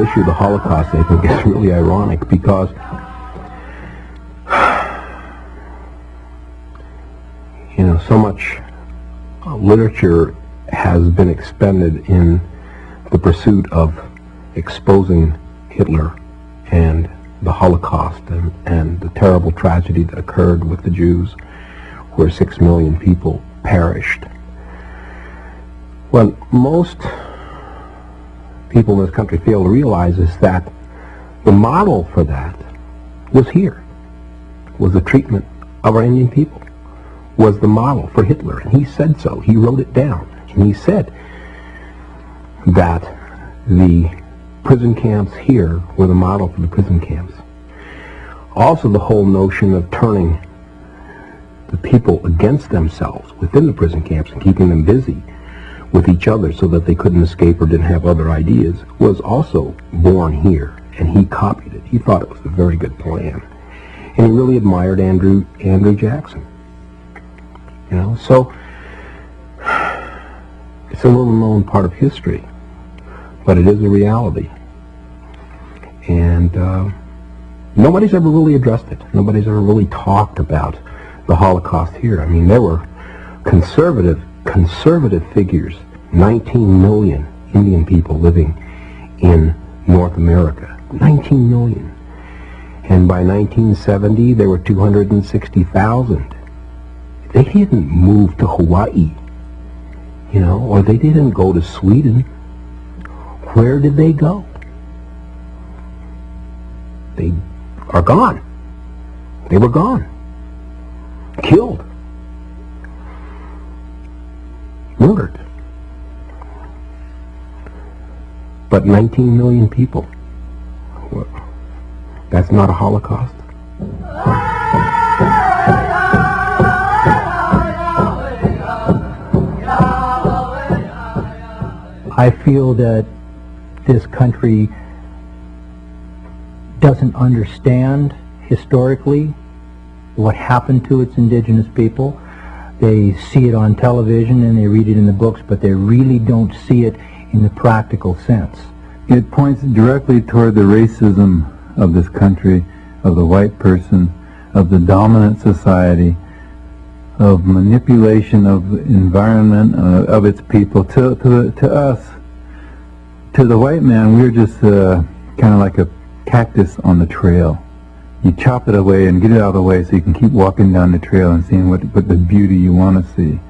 issue of the Holocaust, I think, is really ironic because so much literature has been expended in the pursuit of exposing Hitler and the Holocaust and the terrible tragedy that occurred with the Jews, where 6 million people perished. What most people in this country fail to realize is that the model for that was here, was the treatment of our Indian people, was the model for Hitler, and he said so. He wrote it down, and he said that the prison camps here were the model for the prison camps. Also, the whole notion of turning the people against themselves within the prison camps and keeping them busy with each other so that they couldn't escape or didn't have other ideas was also born here, and he copied it. He thought it was a very good plan, and he really admired Andrew Jackson. So it's a little-known part of history, but it is a reality, and nobody's ever really addressed it. Nobody's ever really talked about the Holocaust here. I mean, there were conservative figures, 19 million Indian people living in North America, 19 million. And by 1970, there were 260,000. They didn't move to Hawaii, or they didn't go to Sweden. Where did they go? They are gone. They were gone. Killed. Murdered. But 19 million people. That's not a Holocaust. I feel that this country doesn't understand historically what happened to its indigenous people. They see it on television and they read it in the books, but they really don't see it in the practical sense. It points directly toward the racism of this country, of the white person, of the dominant society, of manipulation of the environment, of its people. To us, to the white man, we're just kind of like a cactus on the trail. You chop it away and get it out of the way so you can keep walking down the trail and seeing what the beauty you want to see.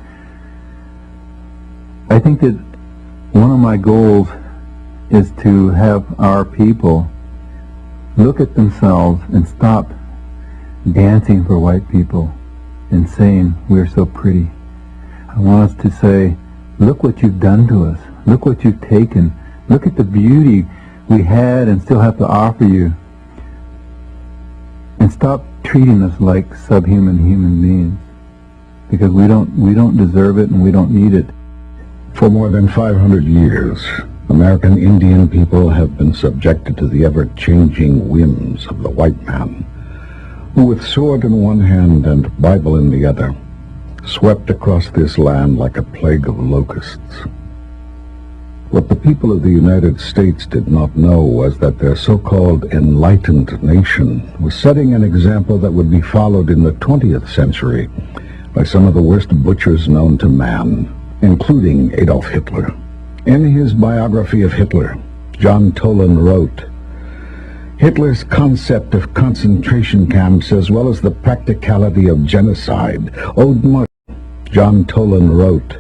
I think that one of my goals is to have our people look at themselves and stop dancing for white people and saying we're so pretty. I want us to say, look what you've done to us. Look what you've taken. Look at the beauty we had and still have to offer you. And stop treating us like subhuman human beings, because we don't deserve it and we don't need it. For more than 500 years, American Indian people have been subjected to the ever-changing whims of the white man, who with sword in one hand and Bible in the other, swept across this land like a plague of locusts. What the people of the United States did not know was that their so-called enlightened nation was setting an example that would be followed in the 20th century by some of the worst butchers known to man, including Adolf Hitler. In his biography of Hitler, John Toland wrote, "Hitler's concept of concentration camps as well as the practicality of genocide owed much." John Toland wrote,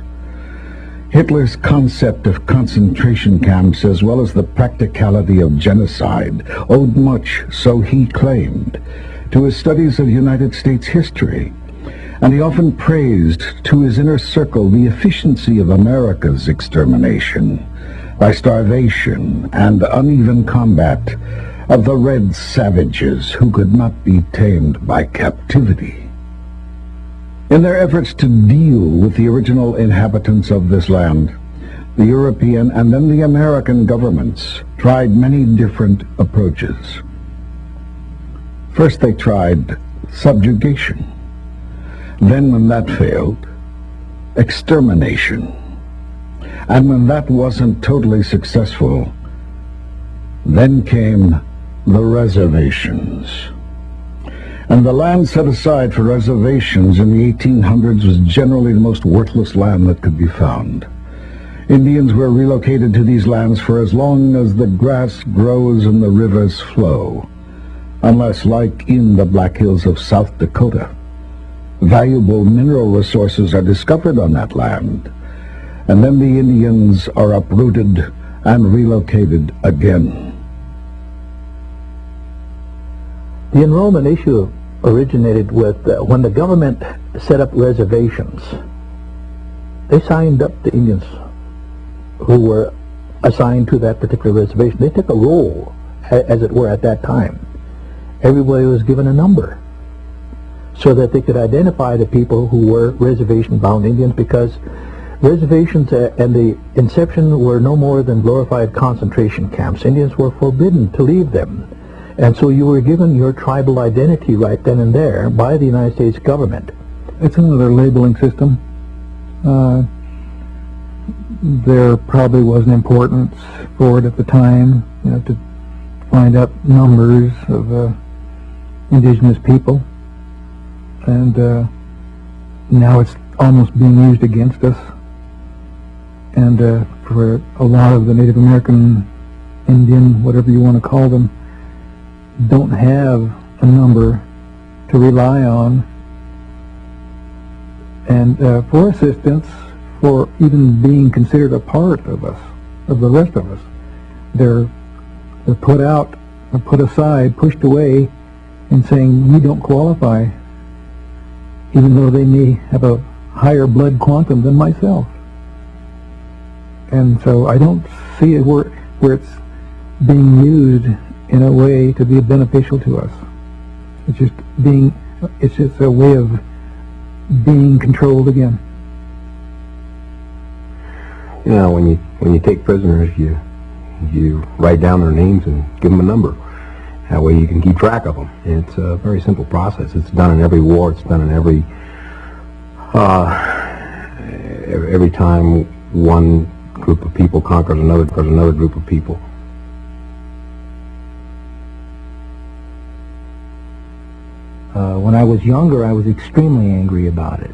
"Hitler's concept of concentration camps as well as the practicality of genocide owed much, so he claimed, to his studies of United States history, and he often praised to his inner circle the efficiency of America's extermination by starvation and uneven combat of the red savages who could not be tamed by captivity." In their efforts to deal with the original inhabitants of this land, the European and then the American governments tried many different approaches. First they tried subjugation. Then, when that failed, extermination. And when that wasn't totally successful, Then came the reservations. And the land set aside for reservations in the 1800s was generally the most worthless land that could be found. Indians were relocated to these lands for as long as the grass grows and the rivers flow, unless, like in the Black Hills of South Dakota, valuable mineral resources are discovered on that land, and then the Indians are uprooted and relocated again. The enrollment issue originated with when the government set up reservations. They signed up the Indians who were assigned to that particular reservation. They took a roll, as it were, at that time. Everybody was given a number so that they could identify the people who were reservation-bound Indians, because reservations and the inception were no more than glorified concentration camps. Indians were forbidden to leave them. And so you were given your tribal identity right then and there by the United States government. It's another labeling system. There probably was an importance for it at the time, to find out numbers of indigenous people. And now it's almost being used against us. And for a lot of the Native American, Indian, whatever you want to call them, don't have a number to rely on, and for assistance, for even being considered a part of us, of the rest of us. They're put out, or put aside, pushed away, and saying, you don't qualify, even though they may have a higher blood quantum than myself. And so I don't see it where it's being used in a way to be beneficial to us. It's just a way of being controlled again. When you take prisoners, you write down their names and give them a number. That way you can keep track of them. It's a very simple process. It's done in every war. It's done in every time one group of people conquers another group of people. When I was younger, I was extremely angry about it.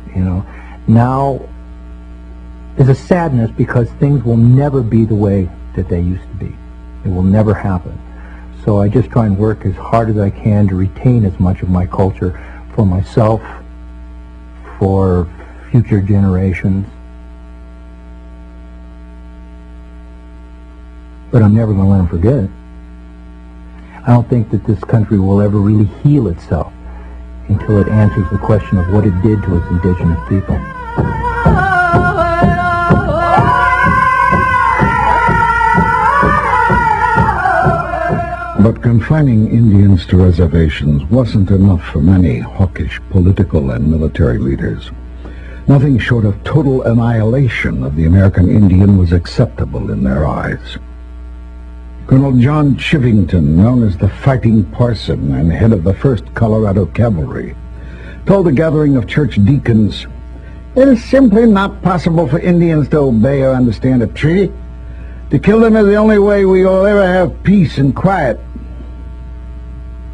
Now there's a sadness because things will never be the way that they used to be. It will never happen. So I just try and work as hard as I can to retain as much of my culture for myself, for future generations. But I'm never going to let them forget it. I don't think that this country will ever really heal itself until it answers the question of what it did to its indigenous people. But confining Indians to reservations wasn't enough for many hawkish political and military leaders. Nothing short of total annihilation of the American Indian was acceptable in their eyes. Colonel John Chivington, known as the Fighting Parson and head of the 1st Colorado Cavalry, told a gathering of church deacons, "It is simply not possible for Indians to obey or understand a treaty. To kill them is the only way we will ever have peace and quiet."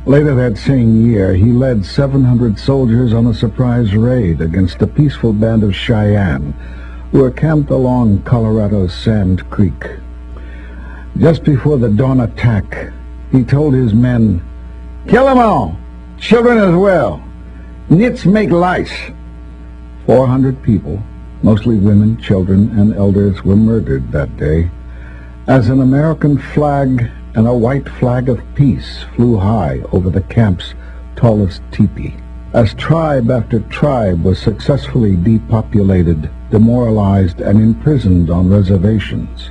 Later that same year, he led 700 soldiers on a surprise raid against a peaceful band of Cheyenne who were camped along Colorado's Sand Creek. Just before the dawn attack, he told his men, "Kill them all, children as well. Nits make lice." 400 people, mostly women, children, and elders, were murdered that day, as an American flag and a white flag of peace flew high over the camp's tallest teepee. As tribe after tribe was successfully depopulated, demoralized, and imprisoned on reservations,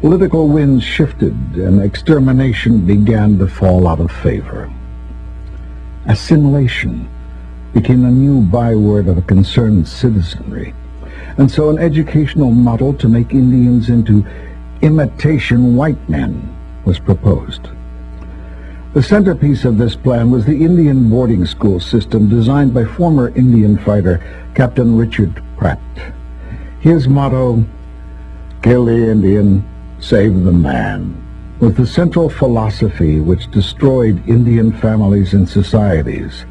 political winds shifted and extermination began to fall out of favor. Assimilation became a new byword of a concerned citizenry, and so an educational model to make Indians into imitation white men was proposed. The centerpiece of this plan was the Indian boarding school system designed by former Indian fighter Captain Richard Pratt. His motto, "Kill the Indian, save the man." was the central philosophy which destroyed Indian families and societies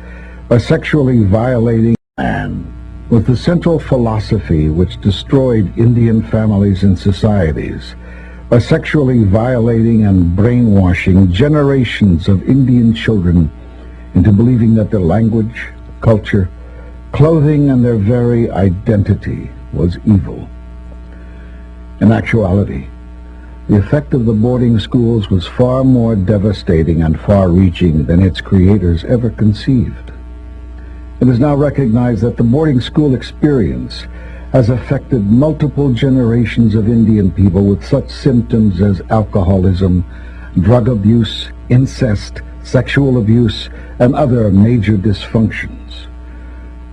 by sexually violating man. Was the central philosophy which destroyed Indian families and societies by sexually violating and brainwashing generations of Indian children into believing that their language, culture, clothing, and their very identity was evil. In actuality, the effect of the boarding schools was far more devastating and far-reaching than its creators ever conceived. It is now recognized that the boarding school experience has affected multiple generations of Indian people with such symptoms as alcoholism, drug abuse, incest, sexual abuse, and other major dysfunctions.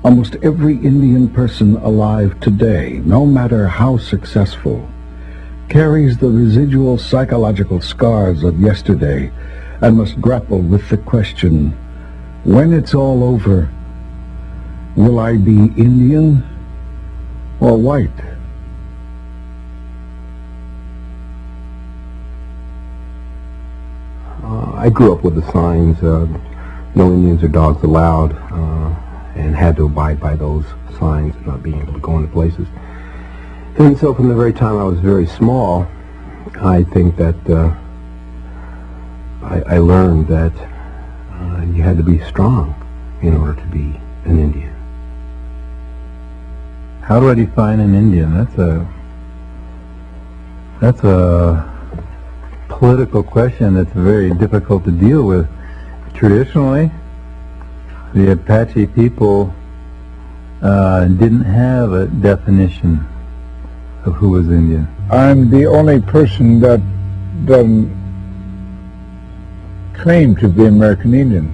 Almost every Indian person alive today, no matter how successful, carries the residual psychological scars of yesterday and must grapple with the question, when it's all over, will I be Indian or white? I grew up with the signs, no Indians or dogs allowed, and had to abide by those signs, not being able to go into places. And so from the very time I was very small, I think that I learned that you had to be strong in order to be an Indian. How do I define an Indian? That's a political question that's very difficult to deal with. Traditionally, the Apache people didn't have a definition of who was Indian. I'm the only person that doesn't claim to be American Indian,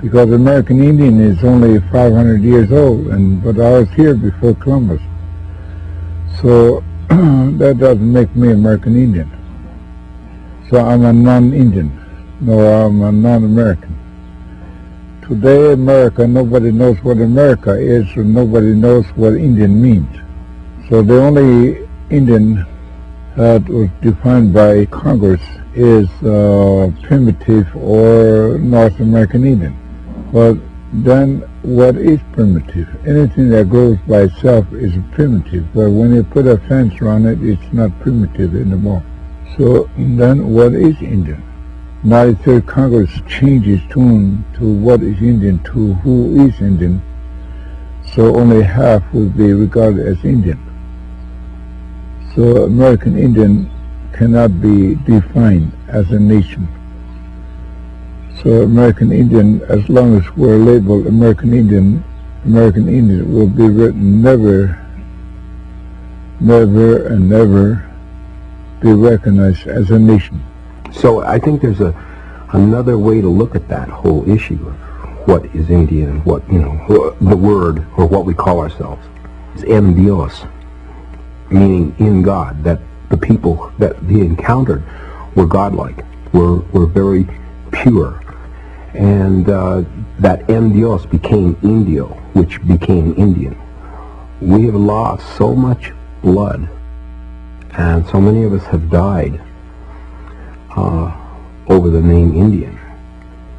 because American Indian is only 500 years old, but I was here before Columbus. So that doesn't make me American Indian. So I'm a non-Indian. No, I'm a non-American. Today, America, nobody knows what America is, or nobody knows what Indian means. So the only Indian that was defined by Congress is primitive or North American Indian. But then what is primitive? Anything that grows by itself is primitive, but when you put a fence around it, it's not primitive anymore. So then what is Indian? 93rd Congress changed its tune to what is Indian to who is Indian, so only half will be regarded as Indian. So American Indian cannot be defined as a nation. So American Indian, as long as we're labeled American Indian will be written never, never, and never be recognized as a nation. So I think there's another way to look at that whole issue of what is Indian and what, the word or what we call ourselves. It's en Dios, meaning in God, that the people that he encountered were godlike, were very pure. And that en Dios became Indio, which became Indian. We have lost so much blood, and so many of us have died over the name Indian,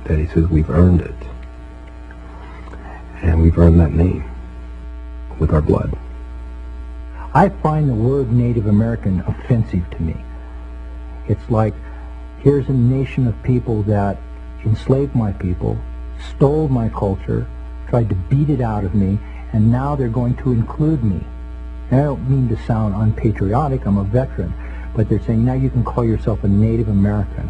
that he says we've earned it. And we've earned that name with our blood. I find the word Native American offensive to me. It's like, here's a nation of people that enslaved my people, stole my culture, tried to beat it out of me, and now they're going to include me. And I don't mean to sound unpatriotic, I'm a veteran, but they're saying now you can call yourself a Native American.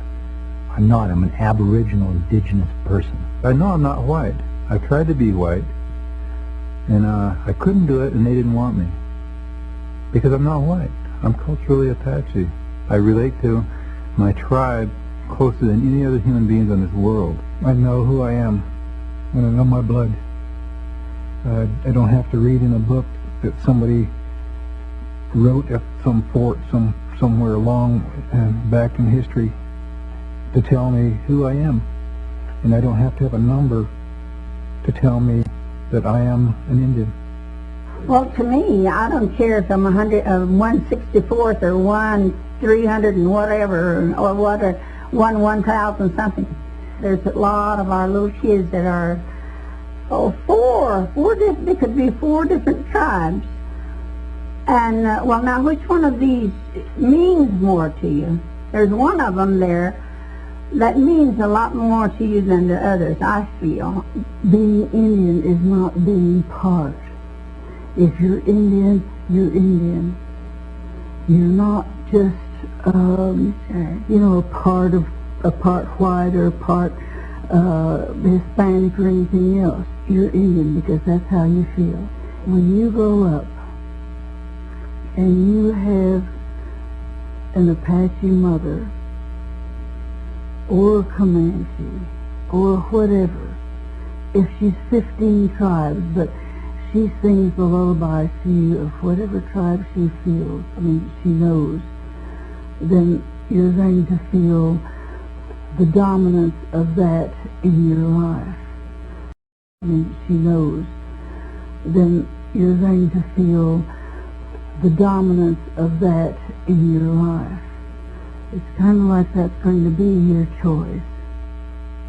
I'm not, I'm an Aboriginal Indigenous person. I know I'm not white. I've tried to be white, and I couldn't do it, and they didn't want me. Because I'm not white. I'm culturally Apache. I relate to my tribe closer than any other human beings on this world. I know who I am, and I know my blood. I don't have to read in a book that somebody wrote at some fort somewhere along and back in history to tell me who I am. And I don't have to have a number to tell me that I am an Indian. Well, to me, I don't care if I'm 164th or 1/300 and whatever, or what, or 1/1000 something. There's a lot of our little kids that are, there could be 4 different tribes. And, well, now, which one of these means more to you? There's one of them there that means a lot more to you than the others, I feel. Being Indian is not being part. If you're Indian, you're Indian. You're not just, a part white or a part Hispanic or anything else. You're Indian because that's how you feel. When you grow up and you have an Apache mother or a Comanche or whatever, if she's 15 tribes, but she sings the lullaby to you of whatever tribe she feels, she knows, then you're going to feel the dominance of that in your life. She knows, then you're going to feel the dominance of that in your life. It's kind of like that's going to be your choice.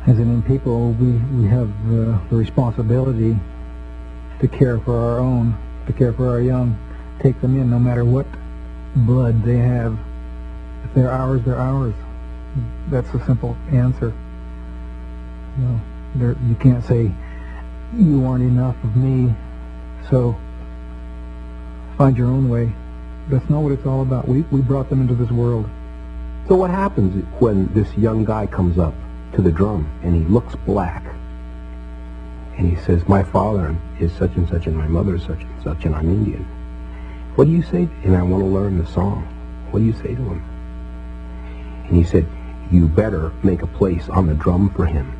As Indian people, we have the responsibility to care for our own, to care for our young, take them in no matter what blood they have. If they're ours, they're ours. That's a simple answer. You can't say, you aren't enough of me, so find your own way. That's not what it's all about. We brought them into this world. So what happens when this young guy comes up to the drum and he looks black and he says, my father is such and such and my mother is such and such and I'm Indian? What do you say? And I want to learn the song. What do you say to him? And he said, you better make a place on the drum for him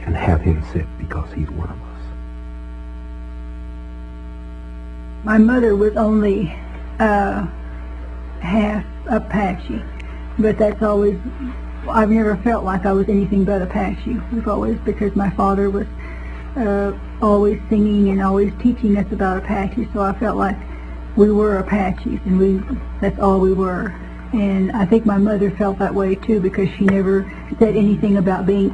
and have him sit because he's one of us. My mother was only half Apache, but that's always, I've never felt like I was anything but Apache. We've always, because my father was always singing and always teaching us about Apache, so I felt like we were Apaches, and that's all we were. And I think my mother felt that way too, because she never said anything about being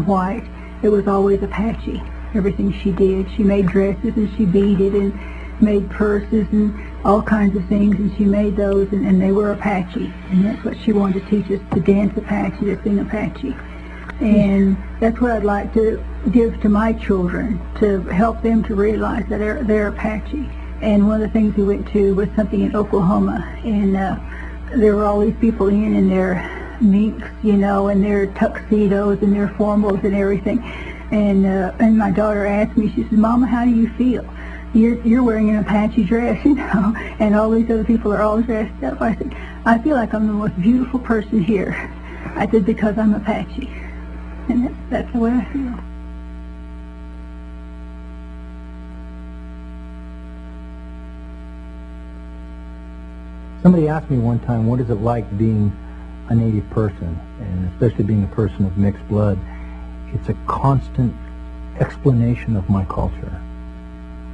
white. It was always Apache. Everything she did, she made dresses and she beaded and made purses and all kinds of things, and she made those, and they were Apache, and that's what she wanted to teach us, to dance Apache, to sing Apache. And that's what I'd like to give to my children, to help them to realize that they're Apache. And one of the things we went to was something in Oklahoma, and there were all these people in their minks, and their tuxedos and their formals and everything. And my daughter asked me, she said, Mama, how do you feel? You're wearing an Apache dress, and all these other people are all dressed up. I said, I feel like I'm the most beautiful person here. I said, because I'm Apache. And that's the way I feel. Somebody asked me one time, what is it like being a Native person, and especially being a person of mixed blood? It's a constant explanation of my culture.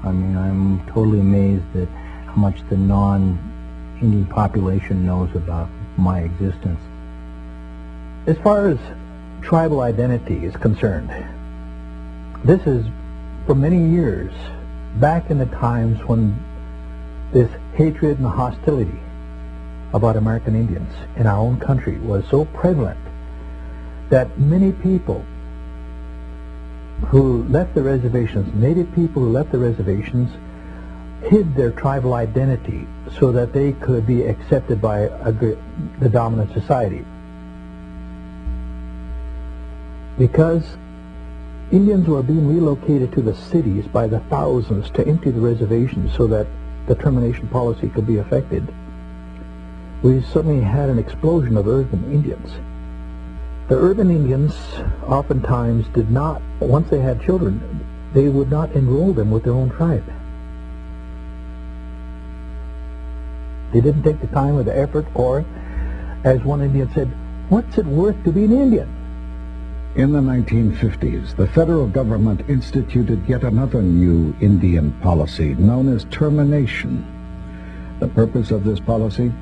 I'm totally amazed at how much the non-Indian population knows about my existence. As far as tribal identity is concerned, this is, for many years, back in the times when this hatred and hostility about American Indians in our own country was so prevalent that many people who left the reservations, Native people who left the reservations, hid their tribal identity so that they could be accepted by the dominant society. Because Indians were being relocated to the cities by the thousands to empty the reservations so that the termination policy could be effected, we suddenly had an explosion of urban Indians. The urban Indians oftentimes did not, once they had children, they would not enroll them with their own tribe. They didn't take the time or the effort, or, as one Indian said, what's it worth to be an Indian In the 1950s, the federal government instituted yet another new Indian policy known as termination. The purpose of this policy?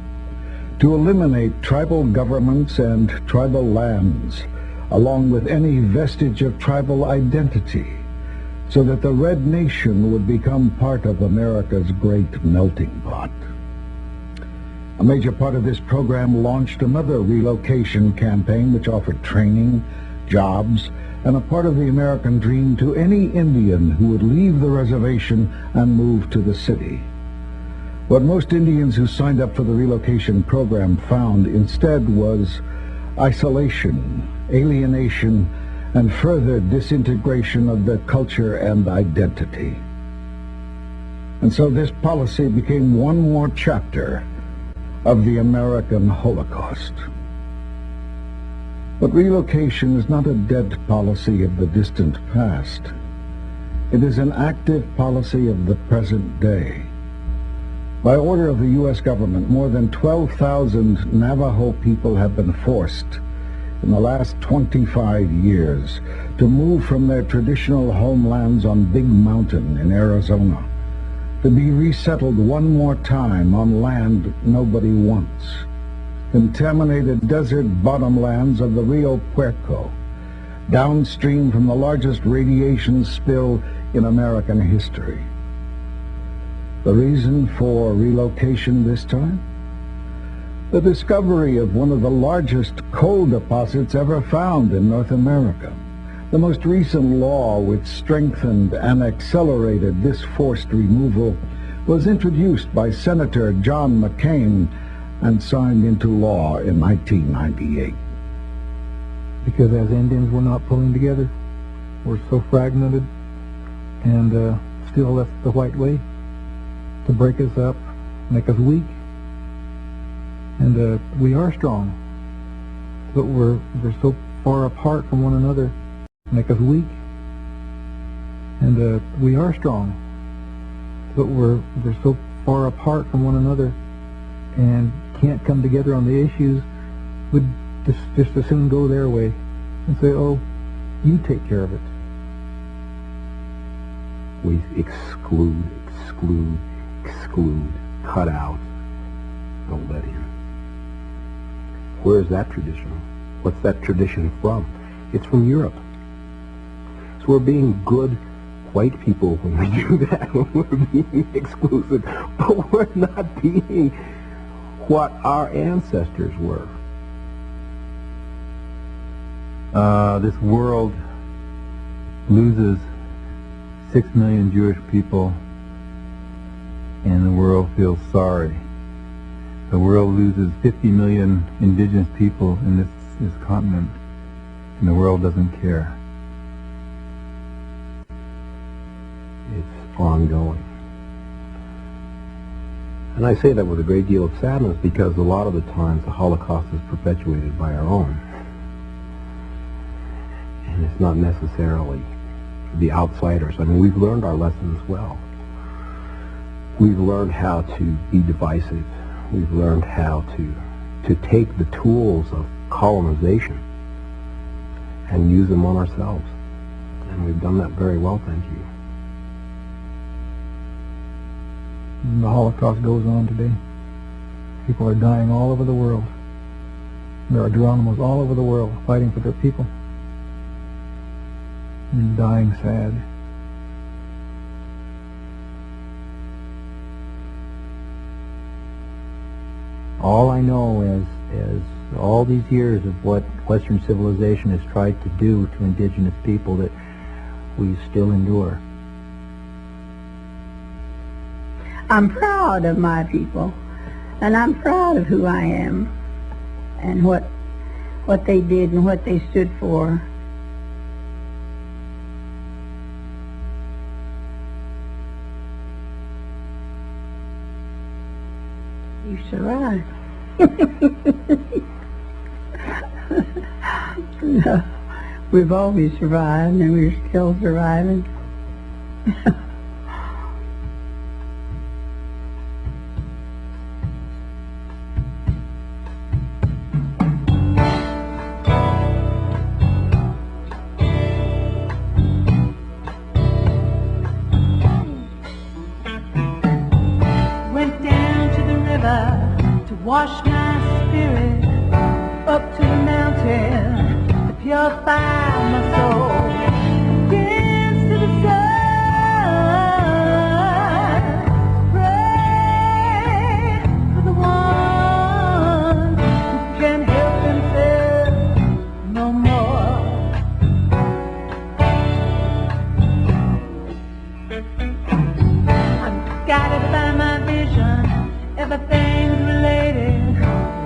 To eliminate tribal governments and tribal lands, along with any vestige of tribal identity, so that the Red Nation would become part of America's great melting pot. A major part of this program launched another relocation campaign which offered training, jobs, and a part of the American dream to any Indian who would leave the reservation and move to the city. What most Indians who signed up for the relocation program found instead was isolation, alienation, and further disintegration of their culture and identity. And so this policy became one more chapter of the American Holocaust. But relocation is not a dead policy of the distant past. It is an active policy of the present day. By order of the U.S. government, more than 12,000 Navajo people have been forced in the last 25 years to move from their traditional homelands on Big Mountain in Arizona, to be resettled one more time on land nobody wants. Contaminated desert bottomlands of the Rio Puerco, downstream from the largest radiation spill in American history. The reason for relocation this time? The discovery of one of the largest coal deposits ever found in North America. The most recent law which strengthened and accelerated this forced removal was introduced by Senator John McCain and signed into law in 1998. Because as Indians, we're not pulling together. We're so fragmented, and still that's the white way, to break us up, make us weak. And we are strong, but we're so far apart from one another, make us weak. And we are strong, but we're so far apart from one another and can't come together on the issues. Would just as soon go their way and say, oh, you take care of it. We exclude, cut out, don't let in. Where is that tradition? What's that tradition from? It's from Europe. So we're being good white people when we do that, when we're being exclusive, but we're not being what our ancestors were. This world loses 6 million Jewish people, and the world feels sorry. The world loses 50 million indigenous people in this continent, and the world doesn't care. It's ongoing. And I say that with a great deal of sadness because a lot of the times the Holocaust is perpetuated by our own. And it's not necessarily the outsiders. I mean, we've learned our lessons well. We've learned how to be divisive. We've learned how to take the tools of colonization and use them on ourselves. And we've done that very well, thank you. And the Holocaust goes on today. People are dying all over the world. There are Geronimos all over the world fighting for their people. And dying sad. All I know is all these years of what Western civilization has tried to do to indigenous people that we still endure. I'm proud of my people, and I'm proud of who I am, and what they did and what they stood for. You survived. No, we've always survived, and we're still surviving. spirit up to the mountain to purify my soul. Dance to the sun, pray for the one who can help himself no more. I'm guided by my vision, everything's related,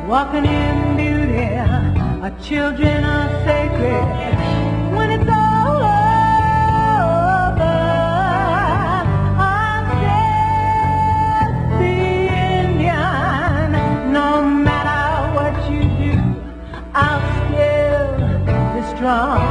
walking in beauty, our children are sacred. When it's all over, I'm still the Indian. No matter what you do, I'll still be strong.